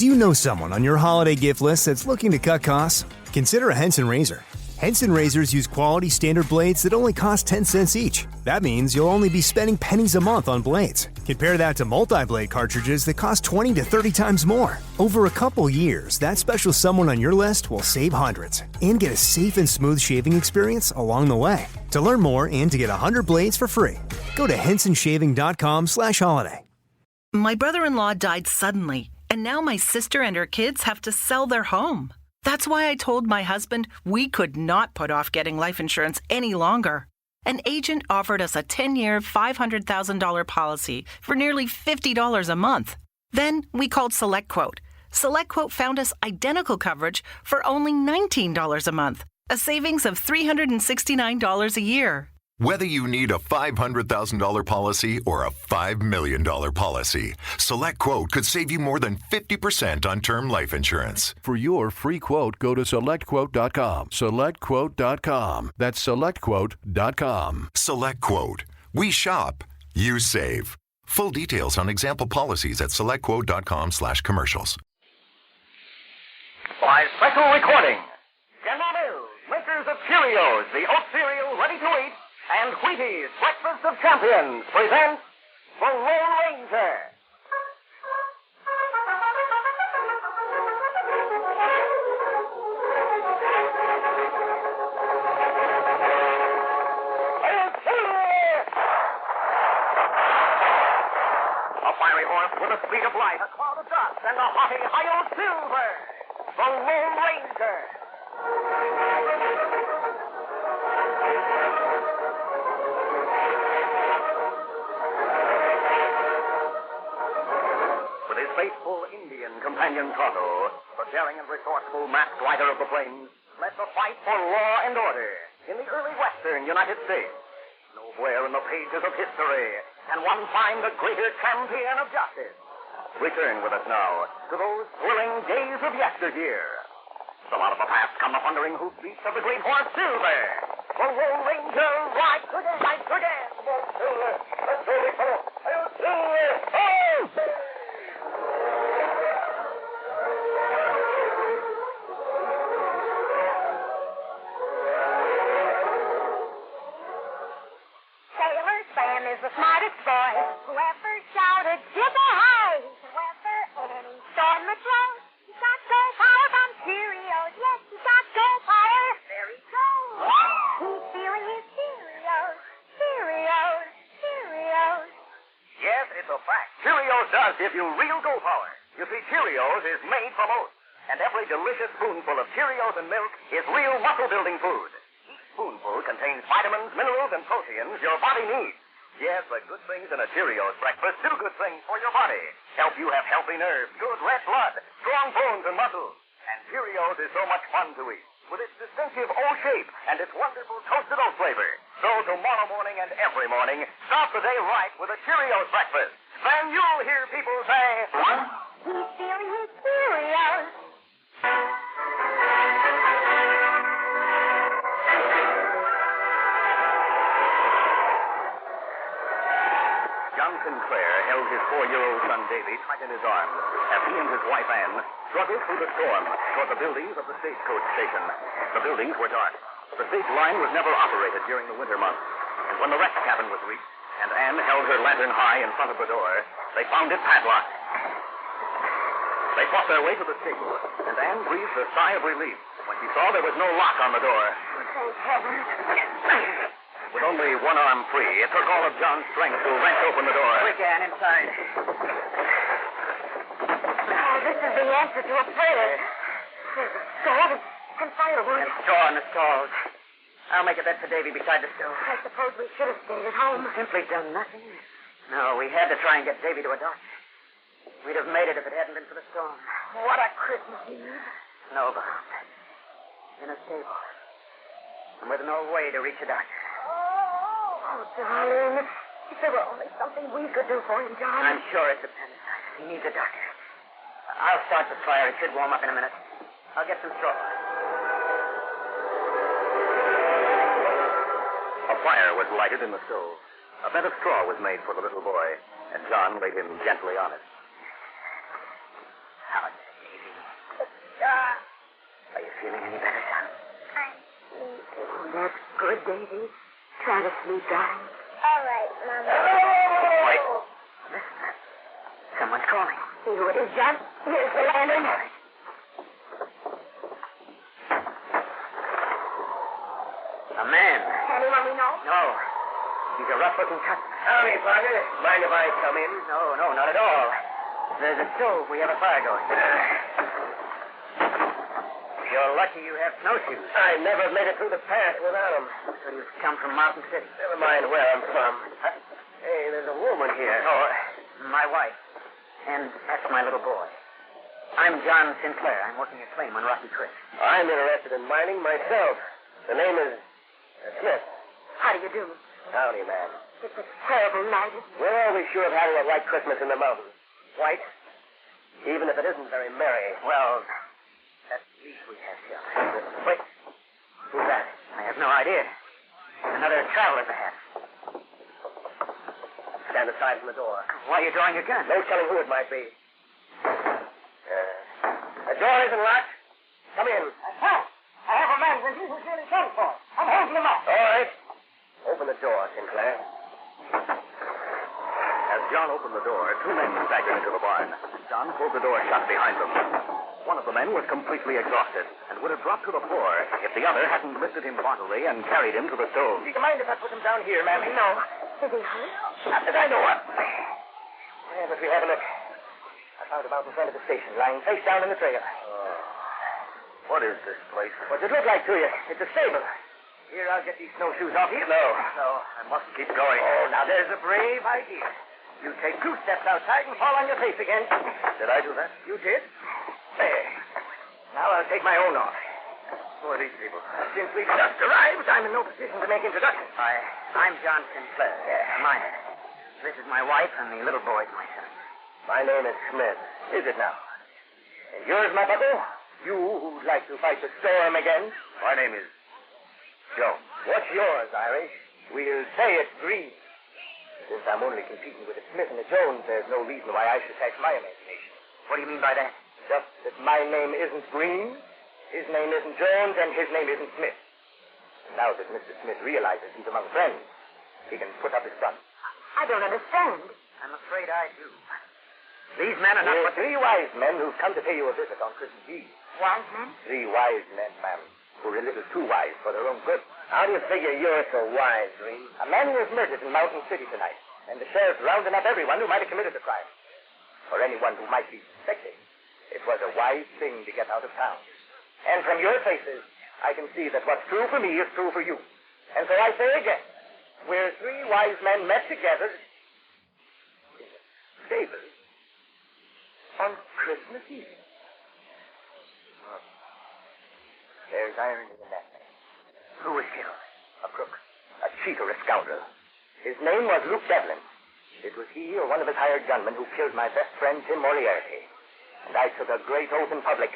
Do you know someone on your holiday gift list that's looking to cut costs? Consider a Henson razor. Henson razors use quality standard blades that only cost 10 cents each. That means you'll only be spending pennies a month on blades. Compare that to multi-blade cartridges that cost 20 to 30 times more. Over a couple years, that special someone on your list will save hundreds and get a safe and smooth shaving experience along the way. To learn more and to get 100 blades for free, go to hensonshaving.com/holiday. My brother-in-law died suddenly, and now my sister and her kids have to sell their home. That's why I told my husband we could not put off getting life insurance any longer. An agent offered us a 10-year, $500,000 policy for nearly $50 a month. Then we called SelectQuote. SelectQuote found us identical coverage for only $19 a month, a savings of $369 a year. Whether you need a $500,000 policy or a $5 million policy, SelectQuote could save you more than 50% on term life insurance. For your free quote, go to SelectQuote.com. SelectQuote.com. That's SelectQuote.com. SelectQuote. We shop. You save. Full details on example policies at SelectQuote.com/commercials. By special recording, General Mills, makers of Cheerios, the oat cereal ready to eat, and Wheaties, Breakfast of Champions, present The Lone Ranger. A fiery horse with the speed of light, a cloud of dust, and a haughty high-old silver. The Lone Ranger. Faithful Indian companion Tonto, the daring and resourceful masked rider of the plains, led the fight for law and order in the early western United States. Nowhere in the pages of history can one find a greater champion of justice. Return with us now to those thrilling days of yesteryear. From out of the past come the thundering hoofbeats of the great horse Silver. The Lone Ranger rides again, rides again. Come on, Silver. Let's go, big fellow. Hail, Silver. Oh! Is the smartest boy who ever shouted, "Jip-a-hi!" Whoever any storm that blows, he's got go fire from Cheerios. Yes, he's got go fire. There he goes. He's feeling his Cheerios, Cheerios, Cheerios. Yes, it's a fact. Cheerios does give you real go power. You see, Cheerios is made from oats, and every delicious spoonful of Cheerios and milk is real muscle-building food. Each spoonful contains vitamins, minerals, and proteins your body needs. Yes, the good things in a Cheerios breakfast do good things for your body. Help you have healthy nerves, good red blood, strong bones and muscles. And Cheerios is so much fun to eat, with its distinctive O shape and its wonderful toasted oat flavor. So tomorrow morning and every morning, start the day right with a Cheerios breakfast. Then you'll hear people say, He's feeling his Cheerios. John Sinclair held his 4-year-old son Davy tight in his arms as he and his wife Anne struggled through the storm toward the buildings of the stagecoach station. The buildings were dark. The stage line was never operated during the winter months. And when the wreck cabin was reached and Anne held her lantern high in front of the door, they found it padlocked. They fought their way to the stable, and Anne breathed a sigh of relief when she saw there was no lock on the door. Thank heaven. With only one arm free, it took all of John's strength to wrench open the door. Quick, Anne, inside. Oh, this is the answer to a prayer. There's a stove and firewood. And straw in the stalls. I'll make a bed for Davy beside the stove. I suppose we should have stayed at home. Simply done nothing. No, we had to try and get Davy to a doctor. We'd have made it if it hadn't been for the storm. What a Christmas Eve. No, Bob. In a stable. And with no way to reach a doctor. Oh, darling. If there were only something we could do for him, John. I'm sure it's appendicitis. He needs a doctor. I'll start the fire. It should warm up in a minute. I'll get some straw. A fire was lighted in the stove. A bed of straw was made for the little boy, and John laid him gently on it. How feeling any better, son? I'm sleepy. That's good, Daisy. Try to sleep, darling. All right, Mama. Wait. Listen. Someone's calling. See who it is, John? Here's the lantern. A man. Anyone we know? No. He's a rough-looking cut. Howdy, partner. Mind if I come in? No, not at all. There's a stove. We have a fire going. You're lucky you have snowshoes. I never made it through the pass without them. So you've come from Mountain City. Never mind where I'm from. Hey, there's a woman here. Oh, my wife. And that's my little boy. I'm John Sinclair. I'm working a claim on Rocky Creek. I'm interested in mining myself. The name is Smith. How do you do? Howdy, man. It's a terrible night. We're always sure of having a white Christmas in the mountains. White, even if it isn't very merry. Well, at least we have shelter. Wait, who's that? I have no idea. Another traveler, perhaps. Stand aside from the door. Why are you drawing your gun? No telling who it might be. The door isn't locked. Come in. I can't. I have a man with you who's really sent for. I'm holding him up. All right. Open the door, Sinclair. As John opened the door, two men staggered into the barn. John pulled the door shut behind them. One of the men was completely exhausted and would have dropped to the floor if the other hadn't lifted him bodily and carried him to the stove. Do you mind if I put him down here, ma'am? No. Is he hurt? Not that I know of. Yeah, but we have a look. I found him out in front of the station, lying face down in the trail. What is this place? What's it look like to you? It's a stable. Here, I'll get these snowshoes off you. No, I must keep going. Oh, now there's a brave idea. You take 2 steps outside and fall on your face again. Did I do that? You did? There. Now I'll take my own off. Who are these people? Since we've just arrived, I'm in no position to make introductions. I'm John Sinclair. A miner. This is my wife, and the little boy's my son. My name is Smith. Is it now? And yours, my bucko? You who'd like to fight the storm again? My name is Jones. What's yours, Irish? We'll say it's green. Since I'm only competing with a Smith and a Jones, there's no reason why I should tax my imagination. What do you mean by that? Just that my name isn't Green, his name isn't Jones, and his name isn't Smith. And now that Mr. Smith realizes he's among friends, he can put up his gun. I don't understand. I'm afraid I do. These men are not We're what... 3 wise men who've come to pay you a visit on Christmas Eve. Wise men? 3 wise men, ma'am, who are a little too wise for their own good. How do you figure you're so wise, Green? A man was murdered in Mountain City tonight, and the sheriff's rounding up everyone who might have committed the crime. Or anyone who might be suspected. It was a wise thing to get out of town. And from your faces, I can see that what's true for me is true for you. And so I say again, we're 3 wise men met together in a stable on Christmas Eve. There's irony in that man. Who was killed? A crook, a cheat, or a scoundrel. His name was Luke Devlin. It was he or one of his hired gunmen who killed my best friend, Tim Moriarty. And I took a great oath in public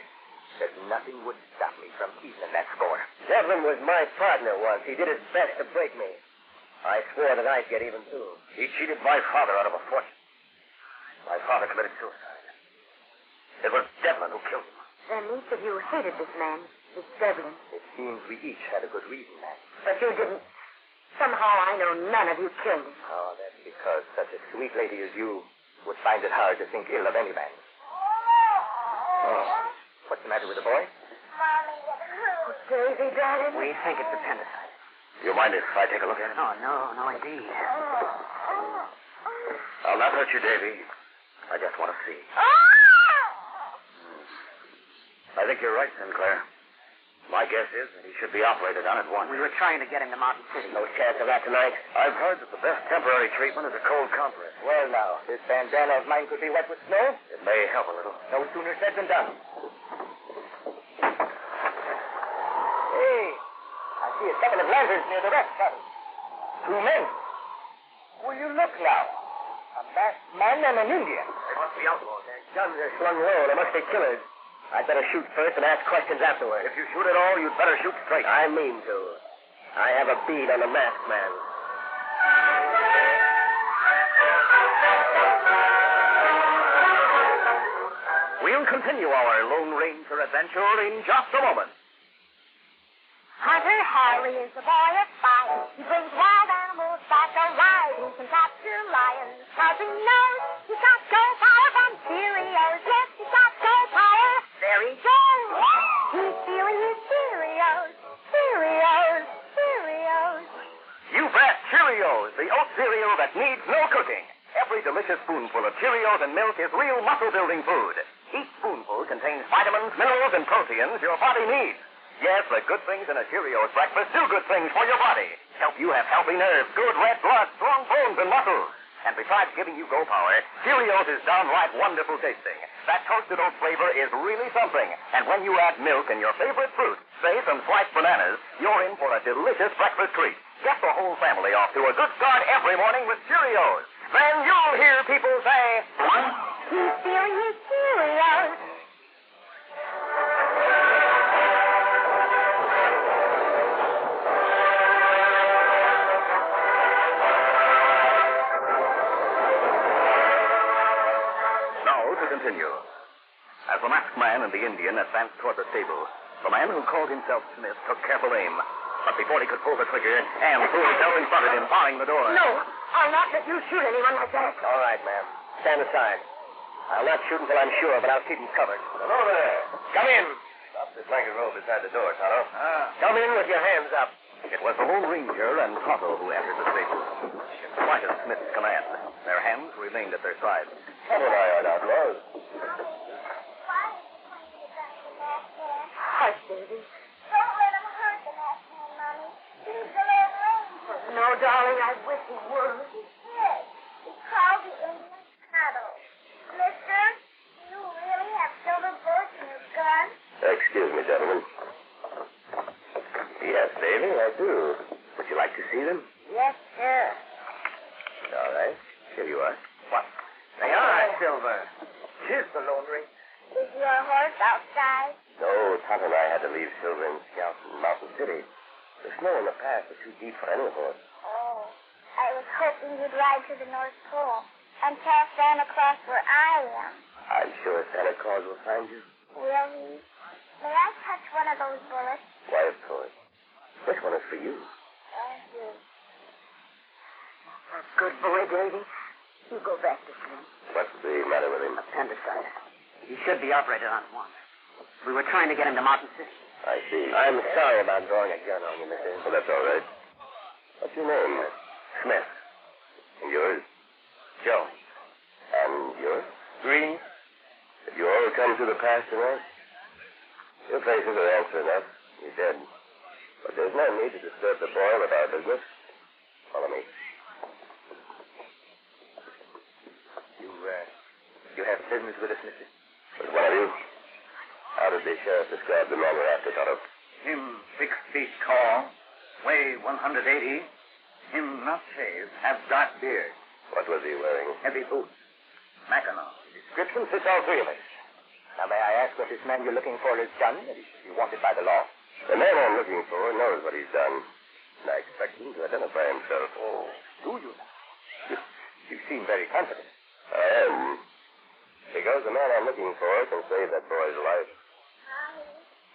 that nothing would stop me from evening that score. Devlin was my partner once. He did his best to break me. I swore that I'd get even too. He cheated my father out of a fortune. My father committed suicide. It was Devlin who killed him. Then each of you hated this man, this Devlin. It seems we each had a good reason, man. But you didn't. Somehow I know none of you killed him. Oh, that's because such a sweet lady as you would find it hard to think ill of any man. Oh, what's the matter with the boy? Mommy, Oh, Daisy, darling. We think it's appendicitis. You mind if I take a look at it? Oh, no, indeed. I'll not hurt you, Davy. I just want to see. I think you're right, Sinclair. My guess is that he should be operated on at once. We were trying to get him to Mountain City. No chance of that tonight. I've heard that the best temporary treatment is a cold compress. Well, now, this bandana of mine could be wet with snow. It may help a little. No sooner said than done. Hey, I see a couple of lanterns near the rest cabin. 2 men. Will you look now? A masked man and an Indian. They must be outlaws. Their guns are slung low. They must be killers. I'd better shoot first and ask questions afterward. If you shoot at all, you'd better shoot straight. I mean to. I have a bead on the masked man. We'll continue our Lone Ranger adventure in just a moment. Hunter Harry is the boy of fight. He brings wild animals back alive. He can capture lions, 'cause he knows he's got go power from Cheerios. Yes, he's got go power. There he goes. He's stealing his Cheerios. Cheerios. Cheerios. You bet, Cheerios, the oat cereal that needs no cooking. Every delicious spoonful of Cheerios and milk is real muscle-building food. Each spoonful contains vitamins, minerals, and proteins your body needs. Yes, the good things in a Cheerios breakfast do good things for your body. Help you have healthy nerves, good red blood, strong bones, and muscles. And besides giving you go power, Cheerios is downright wonderful tasting. That toasted oat flavor is really something. And when you add milk and your favorite fruit, say some sliced bananas, you're in for a delicious breakfast treat. Get the whole family off to a good start every morning with Cheerios. Then you'll hear people say, He's stealing his Cheerios. Continue. As the masked man and the Indian advanced toward the stable, the man who called himself Smith took careful aim. But before he could pull the trigger, Anne threw herself in front of him, barring the door. No, I'll not let you shoot anyone like that. All right, ma'am. Stand aside. I'll not shoot until I'm sure, but I'll keep him covered. Hello there. Come in. Stop this blanket roll beside the door, Tonto. Come in with your hands up. It was the Lone Ranger and Tonto who entered the stable. In spite of Smith's command, their hands remained at their sides. Tonto and I aren't outlaws. Hush, Davy. Don't let him hurt the masked man, Mommy. He's the Lone Ranger. No, darling, I wish he would. He did. He called the Indian Tonto. Mister, do you really have silver bullets in your gun? Excuse me, gentlemen. Yes, Davy, I do. Would you like to see them? Yes, sir. All right. Here you are. What? They are, Silver. Here's the Lone Ranger. Is your horse outside? No, Tonto and I had to leave Silver and Scout in Mountain City. The snow in the pass was too deep for any horse. Oh, I was hoping you'd ride to the North Pole and tell Santa Claus where I am. I'm sure Santa Claus will find you. Will he? May I touch one of those bullets? Why, of course. This one is for you. Thank you. Good boy, Davy. You go back to sleep. What's the matter with him? Appendicitis. He should be operated on at once. We were trying to get him to Mountain City. I see. I'm sorry about drawing a gun on you, mister. Well, that's all right. What's your name? Smith. And yours? Jones. And yours? Green. Did you all come to the pass tonight? Your faces are answer enough. You're dead. But there's no need to disturb the boy with our business. Follow me. You have business with us, mister? With one of you? How did the sheriff describe the man we're after, Tonto? Him 6 feet tall, weigh 180. Him not shaved, have dark beard. What was he wearing? Heavy boots. Mackinaw. Description fits all three of us. Now, may I ask what this man you're looking for has done that he should be wanted by the law? The man I'm looking for knows what he's done. And I expect him to identify himself. Oh, do you? You seem very confident. I am. Because the man I'm looking for can save that boy's life. Mommy,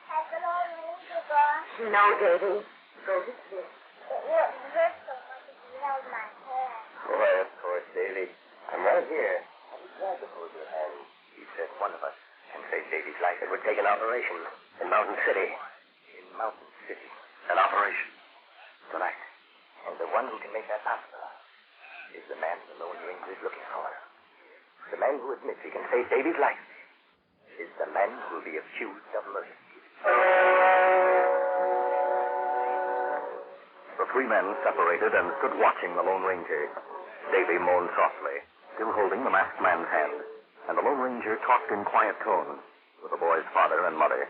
has the Lone Ranger gone? No, Davy. Go to sleep. It wouldn't hurt so much if you held my hand. Why, of course, Davy. I'm right here. I'll be glad to hold your hand. He said one of us can save Davy's life. It would take an operation in Mountain City. In Mountain City. An operation. Tonight. And the one who can make that possible is the man the Lone Ranger is looking for. The man who admits he can save Davy's life is the man who will be accused of murder. The three men separated and stood watching the Lone Ranger. Davy moaned softly, still holding the masked man's hand, and the Lone Ranger talked in quiet tones with the boy's father and mother.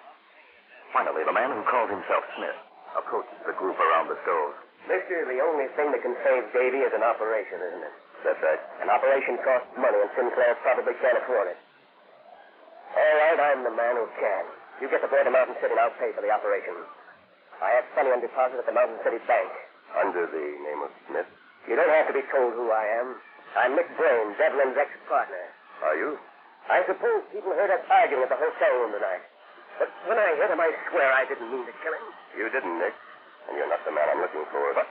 Finally, the man who called himself Smith approached the group around the stove. Mister, the only thing that can save Davy is an operation, isn't it? That's right. An operation costs money, and Sinclair probably can't afford it. All right, I'm the man who can. You get the boy to Mountain City, and I'll pay for the operation. I have money on deposit at the Mountain City Bank. Under the name of Smith? You don't have to be told who I am. I'm Nick Brain, Devlin's ex-partner. Are you? I suppose people heard us arguing at the hotel room tonight. But when I hit him, I swear I didn't mean to kill him. You didn't, Nick. and you're not the man I'm looking for. But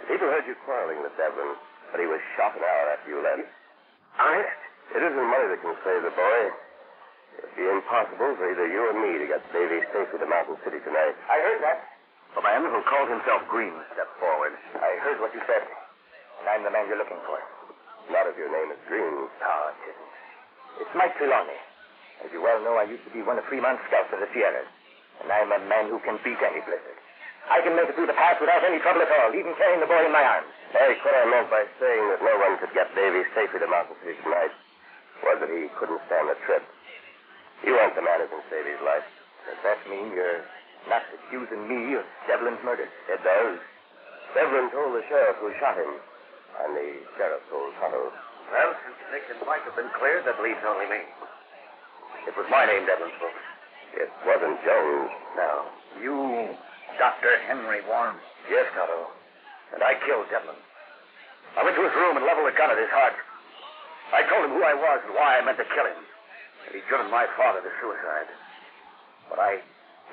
people heard you quarreling with Devlin, but he was shot an hour after you left. Honest? It isn't money that can save the boy. It'd be impossible for either you or me to get Davy safely to Mountain City tonight. I heard that. The man who called himself Green stepped forward. I heard what you said, and I'm the man you're looking for. Not if your name is Green. No, it isn't. It's Mike Trelawney. As you well know, I used to be one of Fremont's scouts in the Sierras, and I'm a man who can beat any blizzard. I can make it through the pass without any trouble at all, even carrying the boy in my arms. Eric, what I meant by saying that no one could get Davy safely to Mountain City tonight was that he couldn't stand the trip. You aren't the man who can save his life. Does that mean you're not accusing me of Devlin's murder? It does. Devlin told the sheriff who shot him, and the sheriff told Tonto. Well, since Nick and Mike have been cleared, that leaves only me. It was my name Devlin spoke. It wasn't Jones. No. You, Dr. Henry Warren? Yes, Tonto. And I killed Devlin. I went to his room and leveled a gun at his heart. I told him who I was and why I meant to kill him. And he'd driven my father to suicide. But I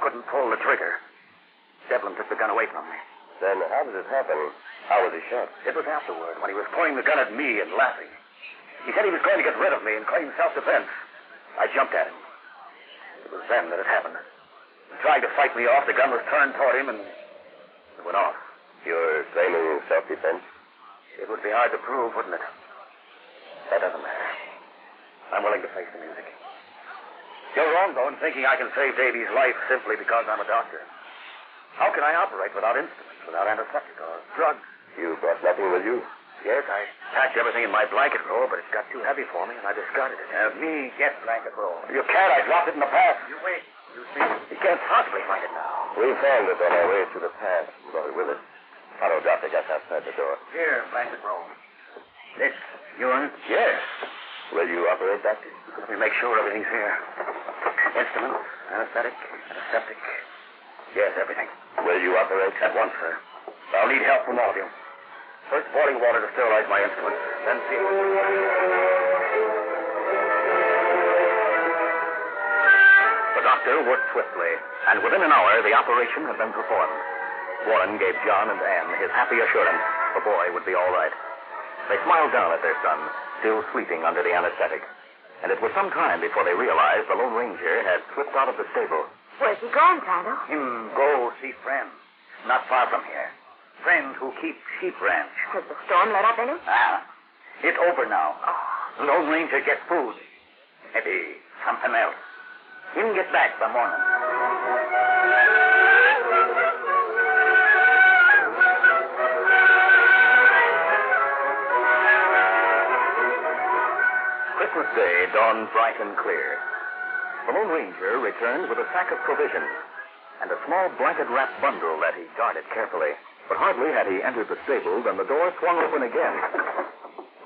couldn't pull the trigger. Devlin took the gun away from me. Then how did it happen? How was he shot? It was afterward, when he was pointing the gun at me and laughing. He said he was going to get rid of me and claim self-defense. I jumped at him. It was then that it happened. He tried to fight me off. The gun was turned toward him, and it went off. You're claiming self-defense? It would be hard to prove, wouldn't it? That doesn't matter. I'm willing to face the music. You're wrong, though, in thinking I can save Davy's life simply because I'm a doctor. How can I operate without instruments, without antiseptic or drugs? You brought nothing with you? Yes, I packed everything in my blanket roll, but it got too heavy for me, and I discarded it. Me get blanket roll. You can't. I dropped it in the pass. You wait. You see? You can't possibly find it now. We found it on our way to the pass and brought it with us. Otto dropped it just outside the door. Here, blanket roll. This, yours? Yes. Will you operate, Doctor? Let me make sure everything's here. Instruments, anesthetic, antiseptic. Yes, everything. Will you operate? At once, sir. I'll need help from all of you. First, boiling water to sterilize my instruments. Then see. The doctor worked swiftly, and within an hour, the operation had been performed. Warren gave John and Anne his happy assurance the boy would be all right. They smiled down at their son, still sleeping under the anesthetic. And it was some time before they realized the Lone Ranger had slipped out of the stable. Where's he gone, Tonto? Him go see friend. Not far from here. Friend who keeps sheep ranch. Has the storm let up any? It's over now. Oh. Lone Ranger get food. Maybe something else. Him get back by morning. Christmas Day dawned bright and clear. The Lone Ranger returned with a sack of provisions and a small blanket-wrapped bundle that he guarded carefully. But hardly had he entered the stable than the door swung open again.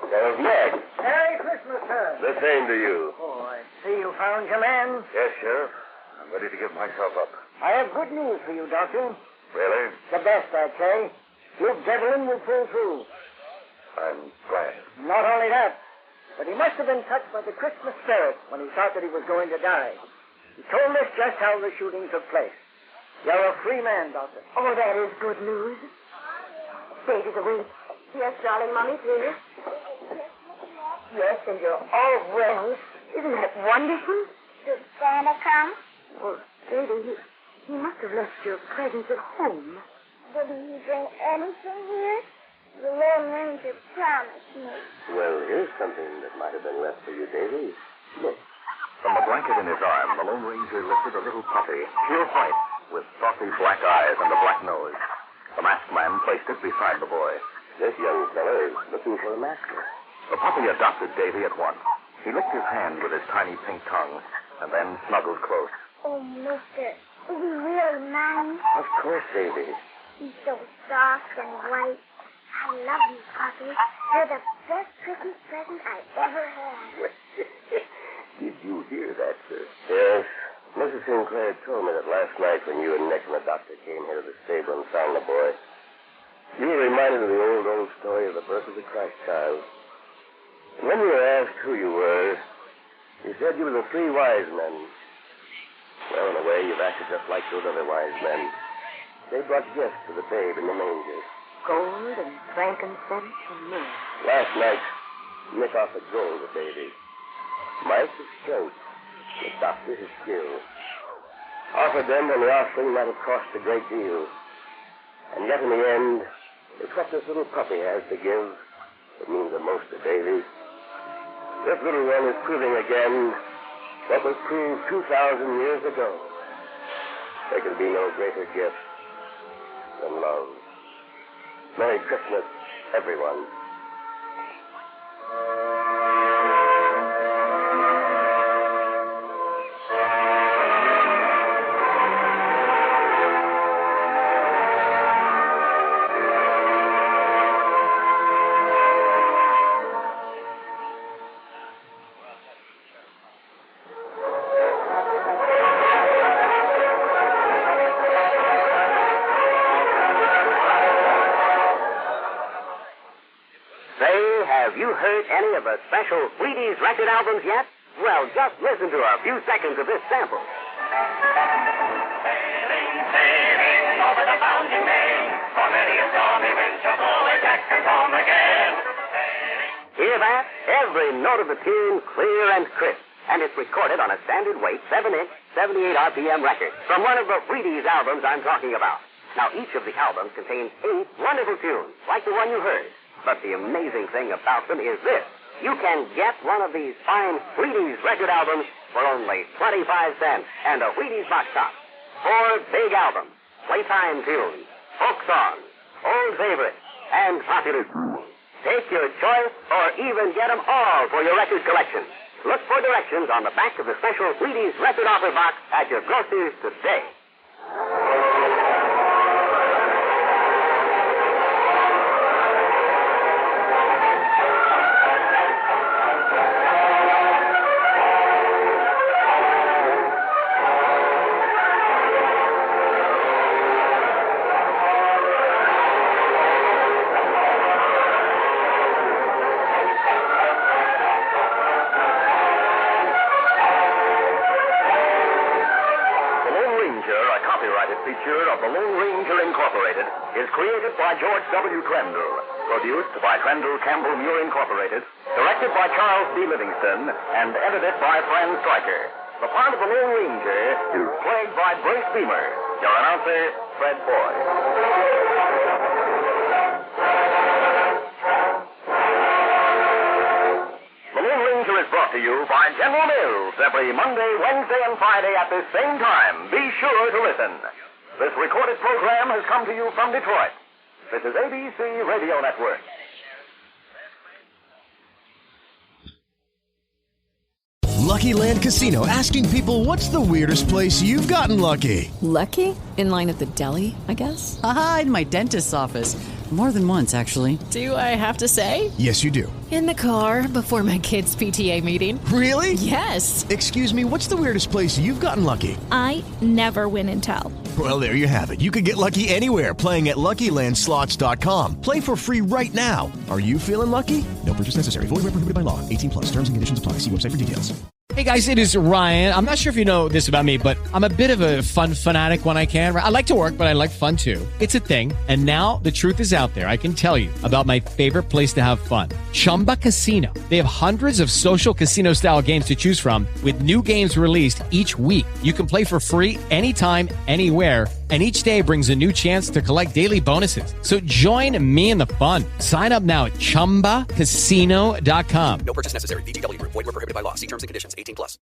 There's Ned. Merry Christmas, sir. The same to you. Oh, I see you found your man. Yes, Sheriff. I'm ready to give myself up. I have good news for you, Doctor. Really? The best, I'd say. Luke Devlin will pull through. I'm glad. Not only that, but he must have been touched by the Christmas spirit when he thought that he was going to die. He told us just how the shooting took place. You're a free man, Doctor. Oh, that is good news. Baby's awake. Yes, darling, Mommy's here. Yes, and you're all well. Isn't that wonderful? Did Santa come? Well, Baby, he must have left your presents at home. Didn't he bring anything here? The Lone Ranger promised me. Well, here's something that might have been left for you, Davy. Look. From the blanket in his arm, the Lone Ranger lifted a little puppy, pure white, with saucy black eyes and a black nose. The masked man placed it beside the boy. This young fellow is looking for a master. The puppy adopted Davy at once. He licked his hand with his tiny pink tongue and then snuggled close. Oh, mister, is he really mine? Of course, Davy. He's so soft and white. I love you, puppy. You're the best Christmas present I ever had. Did you hear that, sir? Yes. Mrs. Sinclair told me that last night when you and Nick and the doctor came here to the stable and found the boy, you were reminded of the old story of the birth of the Christ child. And when you were asked who you were, you said you were the three wise men. Well, in a way, you've acted just like those other wise men. They brought gifts to the babe in the manger. Gold and frankincense and myrrh. Last night, Nick offered gold to baby. Mike his strength, the doctor his skill. Offered them when the offering might have cost a great deal. And yet in the end, it's what this little puppy has to give that means the most to baby. This little one is proving again what was proved 2,000 years ago. There can be no greater gift than love. Merry Christmas, everyone. Have you heard any of the special Wheaties record albums yet? Well, just listen to a few seconds of this sample. Sailing, sailing over the bounding main, for many a stormy winter forward Jack comes home again. Hear that? Every note of the tune clear and crisp, and it's recorded on a standard weight 7-inch, 78 RPM record from one of the Wheaties albums I'm talking about. Now, each of the albums contains 8 wonderful tunes, like the one you heard. But the amazing thing about them is this. You can get one of these fine Wheaties record albums for only 25 cents and a Wheaties box top. 4 big albums, playtime tunes, folk songs, old favorites, and popular tunes. Take your choice or even get them all for your record collection. Look for directions on the back of the special Wheaties record offer box at your grocer's today. Feature of The Lone Ranger Incorporated is created by George W. Trendle, produced by Trendle Campbell Muir Incorporated, directed by Charles B. Livingston, and edited by Fran Stryker. The part of the Lone Ranger is played by Brace Beamer. Your announcer, Fred Boyd. The Lone Ranger is brought to you by General Mills every Monday, Wednesday, and Friday at this same time. Be sure to listen. This recorded program has come to you from Detroit. This is ABC Radio Network. Lucky Land Casino, asking people, what's the weirdest place you've gotten lucky? Lucky? In line at the deli, I guess? Aha, in my dentist's office. More than once, actually. Do I have to say? Yes, you do. In the car before my kids' PTA meeting. Really? Yes. Excuse me, what's the weirdest place you've gotten lucky? I never win and tell. Well, there you have it. You can get lucky anywhere, playing at LuckyLandSlots.com. Play for free right now. Are you feeling lucky? No purchase necessary. Void where prohibited by law. 18+. Terms and conditions apply. See website for details. Hey guys, it is Ryan. I'm not sure if you know this about me, but I'm a bit of a fun fanatic when I can. I like to work, but I like fun too. It's a thing. And now the truth is out there. I can tell you about my favorite place to have fun. Chumba Casino. They have hundreds of social casino style games to choose from with new games released each week. You can play for free anytime, anywhere. And each day brings a new chance to collect daily bonuses. So join me in the fun. Sign up now at ChumbaCasino.com. No purchase necessary. VGW Group. Void where prohibited by law. See terms and conditions. 18+.